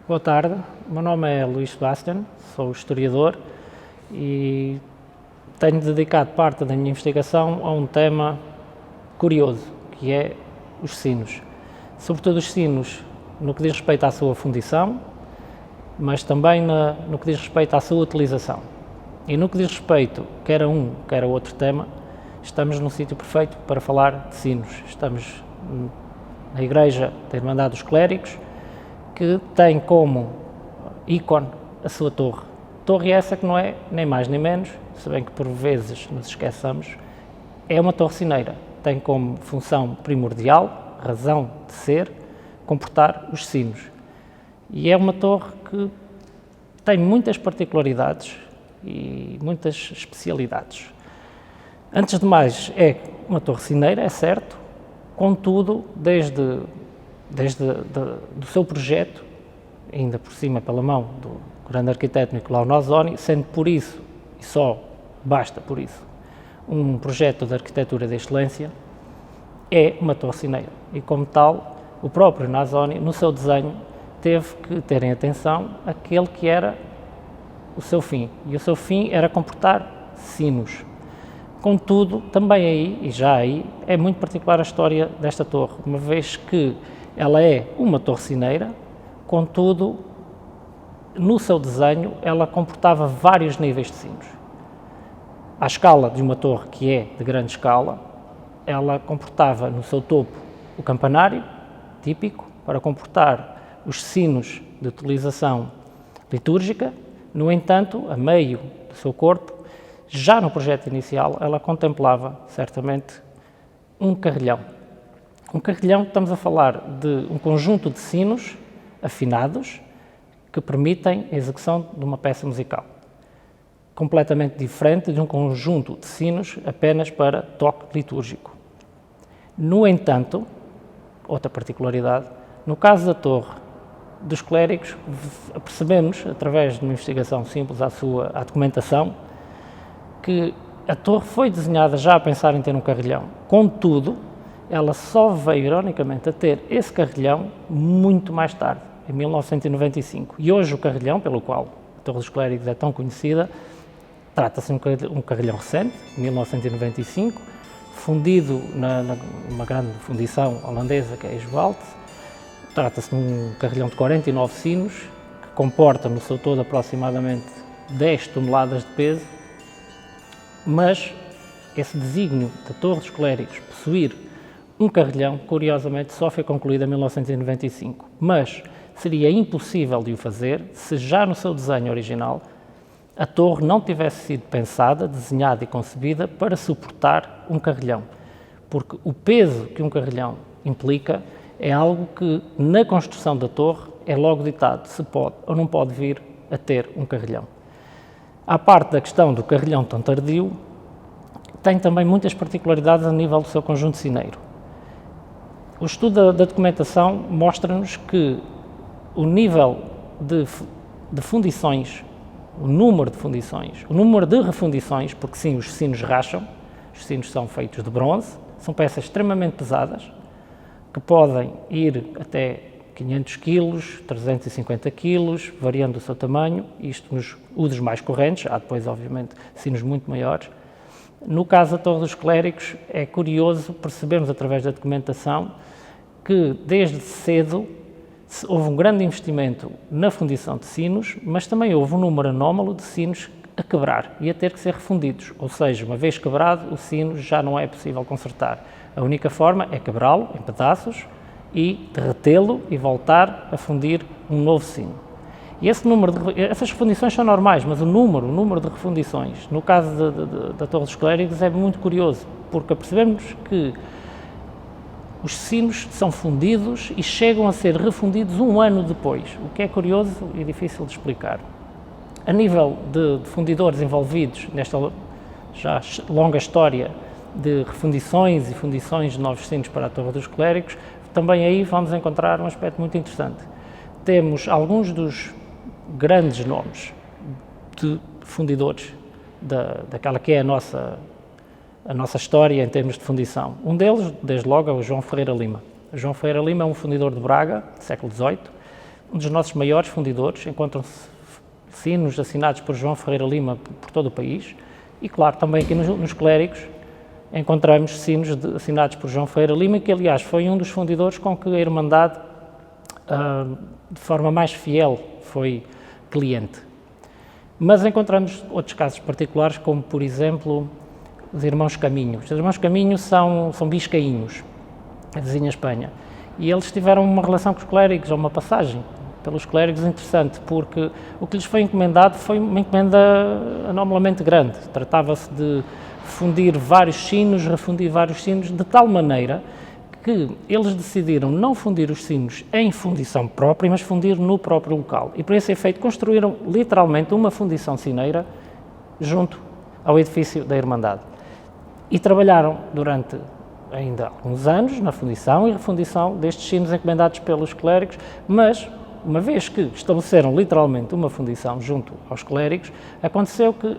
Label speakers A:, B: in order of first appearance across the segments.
A: Boa tarde, o meu nome é Luís Sebastião, sou historiador e tenho dedicado parte da minha investigação a um tema curioso, que é os sinos. Sobretudo os sinos no que diz respeito à sua fundição, mas também no que diz respeito à sua utilização. E no que diz respeito, quer a um, quer a outro tema, estamos num sítio perfeito para falar de sinos. Estamos na Igreja da Irmandade dos Clérigos, que tem como ícone a sua torre. Torre essa que não é nem mais nem menos, se bem que por vezes nos esqueçamos, é uma torre sineira. Tem como função primordial, razão de ser, comportar os sinos. E é uma torre que tem muitas particularidades e muitas especialidades. Antes de mais, é uma torre sineira, é certo, contudo, desde do seu projeto, ainda por cima pela mão do grande arquiteto Nicolau Nasoni, sendo por isso, e só basta por isso, um projeto de arquitetura de excelência, é uma torre sineira. E como tal, o próprio Nasoni, no seu desenho, teve que ter em atenção aquele que era o seu fim. E o seu fim era comportar sinos. Contudo, também aí, e já aí, é muito particular a história desta torre, uma vez que ela é uma torre sineira, contudo, no seu desenho, ela comportava vários níveis de sinos. À escala de uma torre que é de grande escala, ela comportava no seu topo o campanário, típico, para comportar os sinos de utilização litúrgica. No entanto, a meio do seu corpo, já no projeto inicial, ela contemplava, certamente, um carrilhão. Um carrilhão, estamos a falar de um conjunto de sinos afinados que permitem a execução de uma peça musical. Completamente diferente de um conjunto de sinos apenas para toque litúrgico. No entanto, outra particularidade, no caso da torre dos clérigos, percebemos, através de uma investigação simples à documentação, que a torre foi desenhada já a pensar em ter um carrilhão. Contudo, ela só veio, ironicamente, a ter esse carrilhão muito mais tarde, em 1995. E hoje o carrilhão, pelo qual a Torre dos Clérigos é tão conhecida, trata-se de um carrilhão recente, 1995, fundido numa grande fundição holandesa, que é a Esvoalt. Trata-se de um carrilhão de 49 sinos, que comporta no seu todo aproximadamente 10 toneladas de peso, mas esse desígnio da Torre dos Clérigos possuir um carrilhão, curiosamente, só foi concluído em 1995, mas seria impossível de o fazer se já no seu desenho original a torre não tivesse sido pensada, desenhada e concebida para suportar um carrilhão, porque o peso que um carrilhão implica é algo que, na construção da torre, é logo ditado se pode ou não pode vir a ter um carrilhão. À parte da questão do carrilhão tão tardio, tem também muitas particularidades a nível do seu conjunto sineiro. O estudo da documentação mostra-nos que o nível de fundições, o número de fundições, o número de refundições, porque sim, os sinos racham, os sinos são feitos de bronze, são peças extremamente pesadas, que podem ir até 500 kg, 350 kg, variando o seu tamanho, isto nos usos mais correntes, há depois, obviamente, sinos muito maiores. No caso da Torre dos Clérigos, é curioso percebermos, através da documentação, que desde cedo houve um grande investimento na fundição de sinos, mas também houve um número anómalo de sinos a quebrar e a ter que ser refundidos, ou seja, uma vez quebrado, o sino já não é possível consertar. A única forma é quebrá-lo em pedaços e derretê-lo e voltar a fundir um novo sino. E essas refundições são normais, mas o número de refundições, no caso da Torre dos Clérigos, é muito curioso, porque percebemos que os sinos são fundidos e chegam a ser refundidos um ano depois, o que é curioso e difícil de explicar. A nível de fundidores envolvidos nesta já longa história de refundições e fundições de novos sinos para a Torre dos Clérigos, também aí vamos encontrar um aspecto muito interessante. Temos alguns dos grandes nomes de fundidores daquela que é a nossa história em termos de fundição. Um deles, desde logo, é o João Ferreira Lima. O João Ferreira Lima é um fundidor de Braga, do século XVIII, um dos nossos maiores fundidores. Encontram-se sinos assinados por João Ferreira Lima por todo o país e, claro, também aqui nos Clérigos encontramos sinos assinados por João Ferreira Lima, que aliás foi um dos fundidores com que a Irmandade, de forma mais fiel, foi cliente. Mas encontramos outros casos particulares, como por exemplo os Irmãos Caminho. Os Irmãos Caminho são biscainhos, a vizinha Espanha, e eles tiveram uma relação com os clérigos, ou uma passagem pelos clérigos interessante, porque o que lhes foi encomendado foi uma encomenda anormalmente grande. Tratava-se de fundir vários sinos, refundir vários sinos, de tal maneira que eles decidiram não fundir os sinos em fundição própria, mas fundir no próprio local. E por esse efeito construíram literalmente uma fundição sineira junto ao edifício da Irmandade. E trabalharam durante ainda alguns anos na fundição e refundição destes sinos encomendados pelos clérigos, mas uma vez que estabeleceram literalmente uma fundição junto aos clérigos, aconteceu que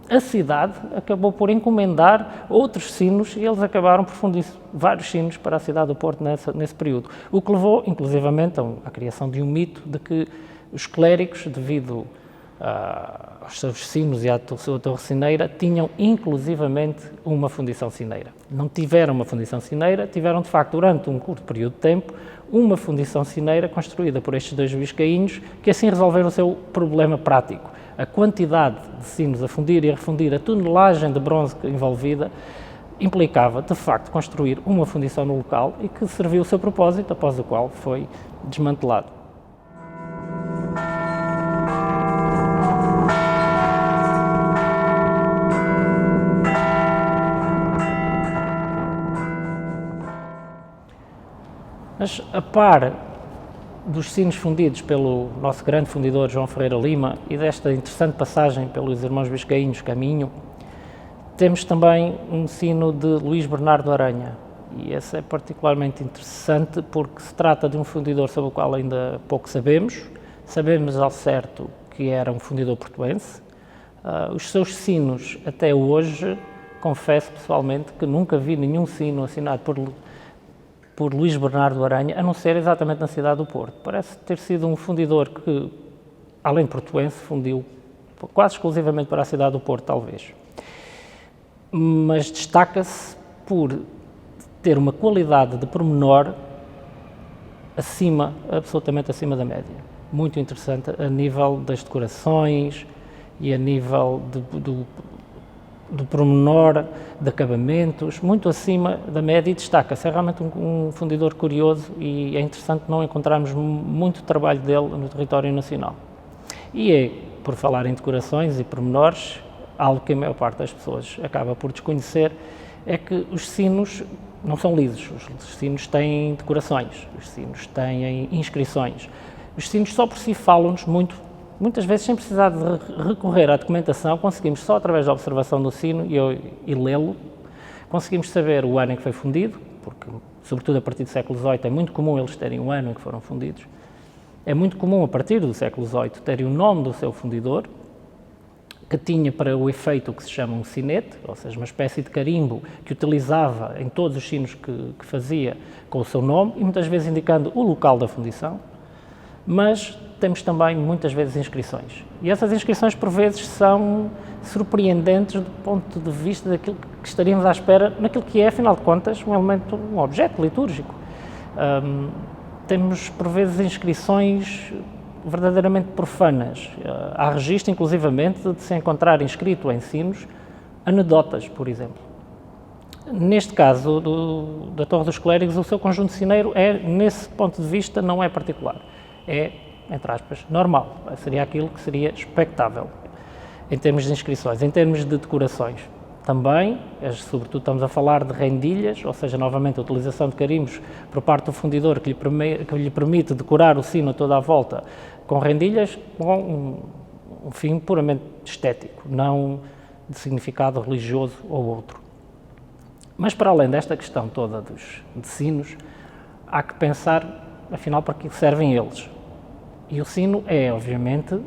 A: a cidade acabou por encomendar outros sinos e eles acabaram por fundir vários sinos para a cidade do Porto nesse período, o que levou inclusivamente à criação de um mito de que os clérigos, devido aos seus sinos e à sua torre sineira, tinham inclusivamente uma fundição sineira. Não tiveram uma fundição sineira, tiveram de facto durante um curto período de tempo uma fundição sineira construída por estes dois biscainhos, que assim resolveram o seu problema prático. A quantidade de sinos a fundir e a refundir, a tonelagem de bronze envolvida, implicava, de facto, construir uma fundição no local e que serviu o seu propósito, após o qual foi desmantelado. Mas, a par dos sinos fundidos pelo nosso grande fundidor João Ferreira Lima e desta interessante passagem pelos Irmãos Biscainhos Caminho, temos também um sino de Luís Bernardo Aranha, e esse é particularmente interessante porque se trata de um fundidor sobre o qual ainda pouco sabemos. Sabemos ao certo que era um fundidor portuense. Os seus sinos, até hoje, confesso pessoalmente que nunca vi nenhum sino assinado por Luís Bernardo Aranha, a não ser exatamente na cidade do Porto. Parece ter sido um fundidor que, além de portuense, fundiu quase exclusivamente para a cidade do Porto, talvez. Mas destaca-se por ter uma qualidade de pormenor absolutamente acima da média. Muito interessante a nível das decorações e a nível do pormenor, de acabamentos, muito acima da média, e destaca-se. É realmente um fundidor curioso e é interessante não encontrarmos muito trabalho dele no território nacional. E é, por falar em decorações e pormenores, algo que a maior parte das pessoas acaba por desconhecer, é que os sinos não são lisos, os sinos têm decorações, os sinos têm inscrições. Os sinos só por si falam-nos muitas vezes, sem precisar de recorrer à documentação, conseguimos só através da observação do sino e lê-lo, conseguimos saber o ano em que foi fundido, porque, sobretudo a partir do século XVIII, é muito comum eles terem o ano em que foram fundidos. É muito comum, a partir do século XVIII, terem o nome do seu fundidor, que tinha para o efeito o que se chama um sinete, ou seja, uma espécie de carimbo que utilizava em todos os sinos que fazia com o seu nome, e muitas vezes indicando o local da fundição, mas temos também muitas vezes inscrições. E essas inscrições, por vezes, são surpreendentes do ponto de vista daquilo que estaríamos à espera, naquilo que é, afinal de contas, um objeto litúrgico. Temos, por vezes, inscrições verdadeiramente profanas. Há registro, inclusivamente, de se encontrar inscrito em sinos anedotas, por exemplo. Neste caso da Torre dos Clérigos, o seu conjunto sineiro nesse ponto de vista, não é particular. É, entre aspas, normal. Seria aquilo que seria expectável em termos de inscrições. Em termos de decorações, também, sobretudo estamos a falar de rendilhas, ou seja, novamente a utilização de carimbos por parte do fundidor que lhe permite decorar o sino toda à volta com rendilhas, com um fim puramente estético, não de significado religioso ou outro. Mas para além desta questão toda de sinos, há que pensar, afinal, para que servem eles. E o sino é, obviamente,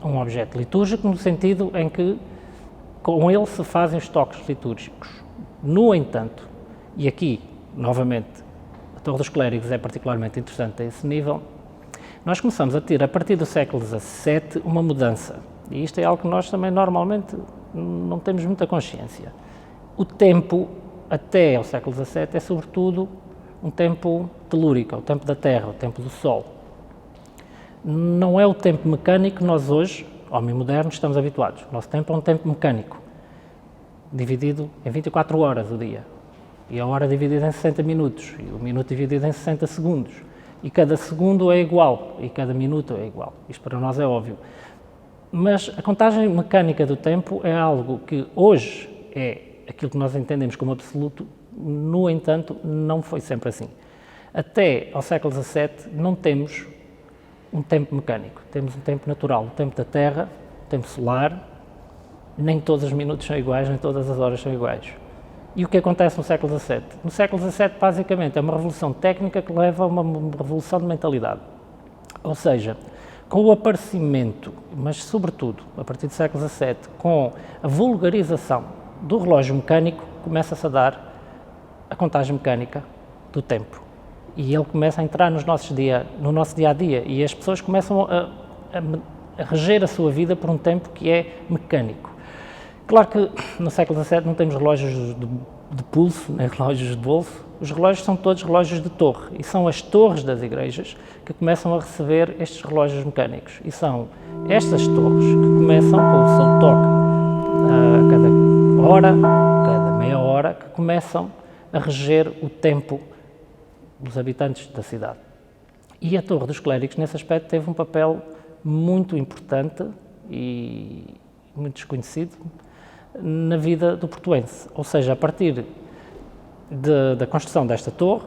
A: um objeto litúrgico no sentido em que com ele se fazem os toques litúrgicos. No entanto, e aqui, novamente, a Torre dos Clérigos é particularmente interessante a esse nível, Nós começamos a ter, a partir do século XVII, uma mudança. E isto é algo que nós também normalmente não temos muita consciência. O tempo, até ao século XVII, é sobretudo um tempo telúrico, o tempo da Terra, o tempo do Sol. Não é o tempo mecânico que nós hoje, homem moderno, estamos habituados. O nosso tempo é um tempo mecânico, dividido em 24 horas o dia. E a hora dividida em 60 minutos, e o minuto dividido em 60 segundos. E cada segundo é igual, e cada minuto é igual. Isto para nós é óbvio. Mas a contagem mecânica do tempo é algo que hoje é aquilo que nós entendemos como absoluto, no entanto, não foi sempre assim. Até ao século XVII não temos um tempo mecânico, temos um tempo natural, o tempo da Terra, o tempo solar, nem todos os minutos são iguais, nem todas as horas são iguais. E o que acontece no século XVII? No século XVII, basicamente, é uma revolução técnica que leva a uma revolução de mentalidade. Ou seja, com o aparecimento, mas sobretudo, a partir do século XVII, com a vulgarização do relógio mecânico, começa-se a dar a contagem mecânica do tempo. E ele começa a entrar no nosso dia-a-dia, e as pessoas começam a reger a sua vida por um tempo que é mecânico. Claro que no século XVII não temos relógios de pulso, nem relógios de bolso. Os relógios são todos relógios de torre, e são as torres das igrejas que começam a receber estes relógios mecânicos. E são estas torres que começam com o seu toque a cada hora, cada meia hora, que começam a reger o tempo dos habitantes da cidade. E a Torre dos Clérigos, nesse aspecto, teve um papel muito importante e muito desconhecido na vida do portuense. Ou seja, a partir da construção desta torre,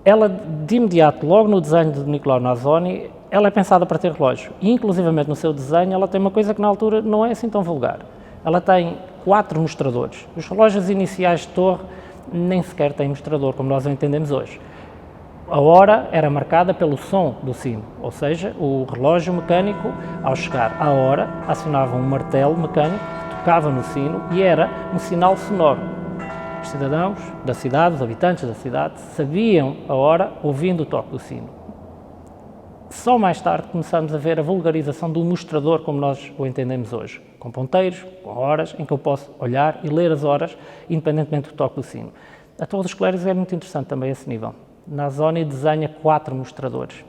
A: ela de imediato, logo no desenho de Nicolau Nasoni, ela é pensada para ter relógio. E, inclusivamente, no seu desenho, ela tem uma coisa que na altura não é assim tão vulgar. Ela tem 4 mostradores. Os relógios iniciais de torre nem sequer têm mostrador, como nós o entendemos hoje. A hora era marcada pelo som do sino, ou seja, o relógio mecânico, ao chegar à hora, acionava um martelo mecânico que tocava no sino e era um sinal sonoro. Os cidadãos da cidade, os habitantes da cidade, sabiam a hora ouvindo o toque do sino. Só mais tarde começamos a ver a vulgarização do mostrador como nós o entendemos hoje, com ponteiros, com horas, em que eu posso olhar e ler as horas, independentemente do toque do sino. A Torre dos Clérigos é muito interessante também a esse nível. Nasoni desenha 4 mostradores.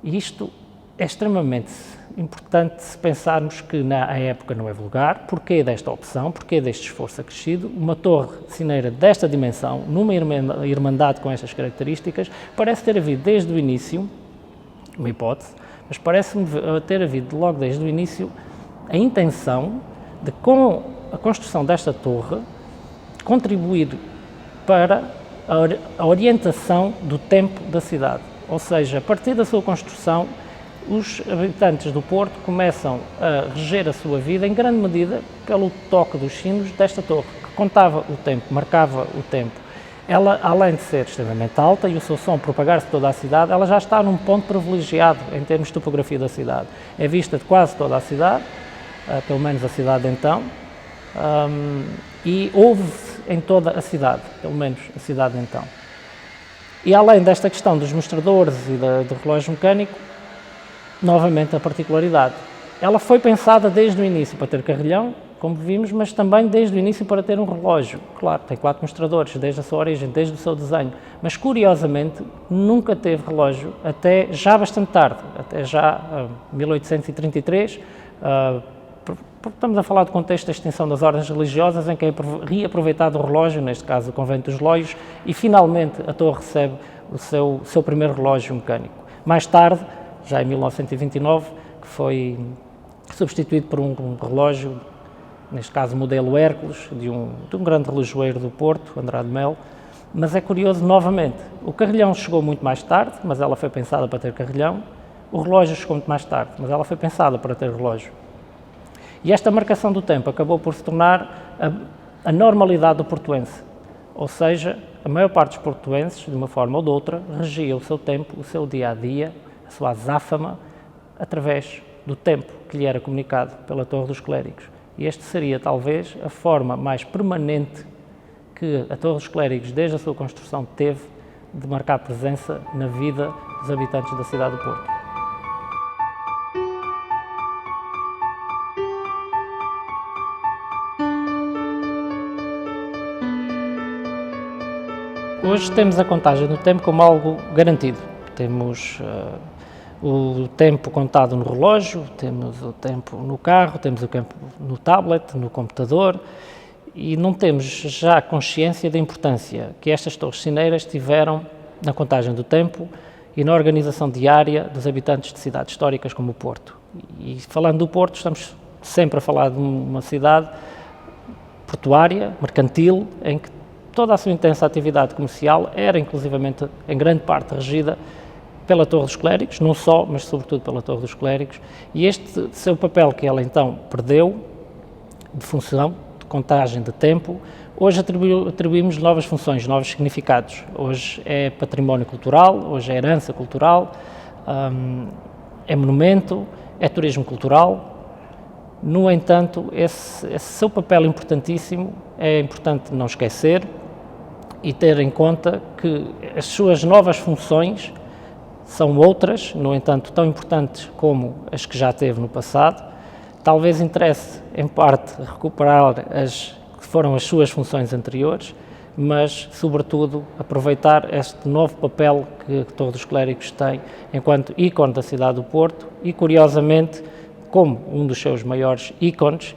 A: E isto é extremamente importante se pensarmos que na época não é vulgar. Porquê desta opção? Porquê deste esforço acrescido? Uma torre cineira desta dimensão, numa irmandade com estas características, parece ter havido desde o início, uma hipótese, mas parece-me ter havido logo desde o início a intenção de, com a construção desta torre, contribuir para a orientação do tempo da cidade. Ou seja, a partir da sua construção, os habitantes do Porto começam a reger a sua vida, em grande medida, pelo toque dos sinos desta torre, que contava o tempo, marcava o tempo. Ela, além de ser extremamente alta e o seu som propagar-se toda a cidade, ela já está num ponto privilegiado em termos de topografia da cidade. É vista de quase toda a cidade, pelo menos a cidade de então, e ouve-se em toda a cidade, pelo menos a cidade de então. E além desta questão dos mostradores e do relógio mecânico, novamente a particularidade. Ela foi pensada desde o início para ter carrilhão, como vimos, mas também desde o início para ter um relógio. Claro, tem 4 mostradores, desde a sua origem, desde o seu desenho, mas curiosamente nunca teve relógio até já bastante tarde, até já 1833, estamos a falar do contexto da extinção das ordens religiosas, em que é reaproveitado o relógio, neste caso o Convento dos Loios, e finalmente a torre recebe o seu primeiro relógio mecânico. Mais tarde, já em 1929, que foi substituído por um relógio, neste caso modelo Hércules, de um grande relojoeiro do Porto, Andrade Melo. Mas é curioso, novamente, o carrilhão chegou muito mais tarde, mas ela foi pensada para ter carrilhão. O relógio chegou muito mais tarde, mas ela foi pensada para ter relógio. E esta marcação do tempo acabou por se tornar a normalidade do portuense. Ou seja, a maior parte dos portuenses, de uma forma ou de outra, regia o seu tempo, o seu dia-a-dia, a sua azáfama, através do tempo que lhe era comunicado pela Torre dos Clérigos. E esta seria, talvez, a forma mais permanente que a Torre dos Clérigos, desde a sua construção, teve de marcar presença na vida dos habitantes da cidade do Porto. Hoje temos a contagem do tempo como algo garantido. Temos o tempo contado no relógio, temos o tempo no carro, temos o tempo no tablet, no computador, e não temos já consciência da importância que estas torres sineiras tiveram na contagem do tempo e na organização diária dos habitantes de cidades históricas como o Porto. E falando do Porto, estamos sempre a falar de uma cidade portuária, mercantil, em que toda a sua intensa atividade comercial era inclusivamente em grande parte regida pela Torre dos Clérigos, não só, mas sobretudo pela Torre dos Clérigos, e este seu papel que ela então perdeu, de função, de contagem de tempo, hoje atribuímos novas funções, novos significados. Hoje é património cultural, hoje é herança cultural, é monumento, é turismo cultural. No entanto, esse seu papel importantíssimo é importante não esquecer e ter em conta que as suas novas funções são outras, no entanto, tão importantes como as que já teve no passado. Talvez interesse, em parte, recuperar as que foram as suas funções anteriores, mas, sobretudo, aproveitar este novo papel que a Torre dos Clérigos tem enquanto ícone da cidade do Porto e, curiosamente, como um dos seus maiores ícones,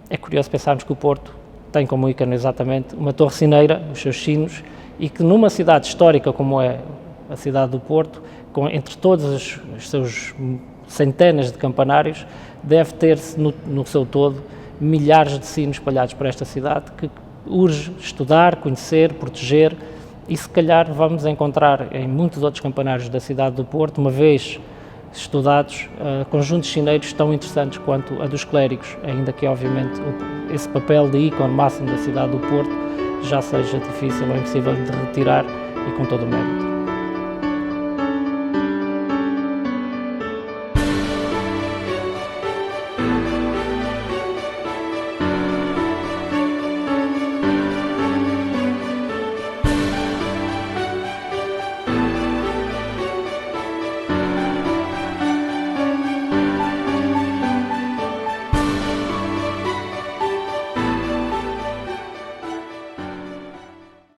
A: é curioso pensarmos que o Porto tem como ícone exatamente uma torre sineira, os seus sinos, e que numa cidade histórica como é a cidade do Porto, entre todos os seus centenas de campanários, deve ter-se no seu todo milhares de sinos espalhados por esta cidade que urge estudar, conhecer, proteger e se calhar vamos encontrar em muitos outros campanários da cidade do Porto, uma vez estudados, conjuntos sineiros tão interessantes quanto a dos Clérigos, ainda que obviamente esse papel de ícone máximo da cidade do Porto já seja difícil ou impossível de retirar e com todo o mérito.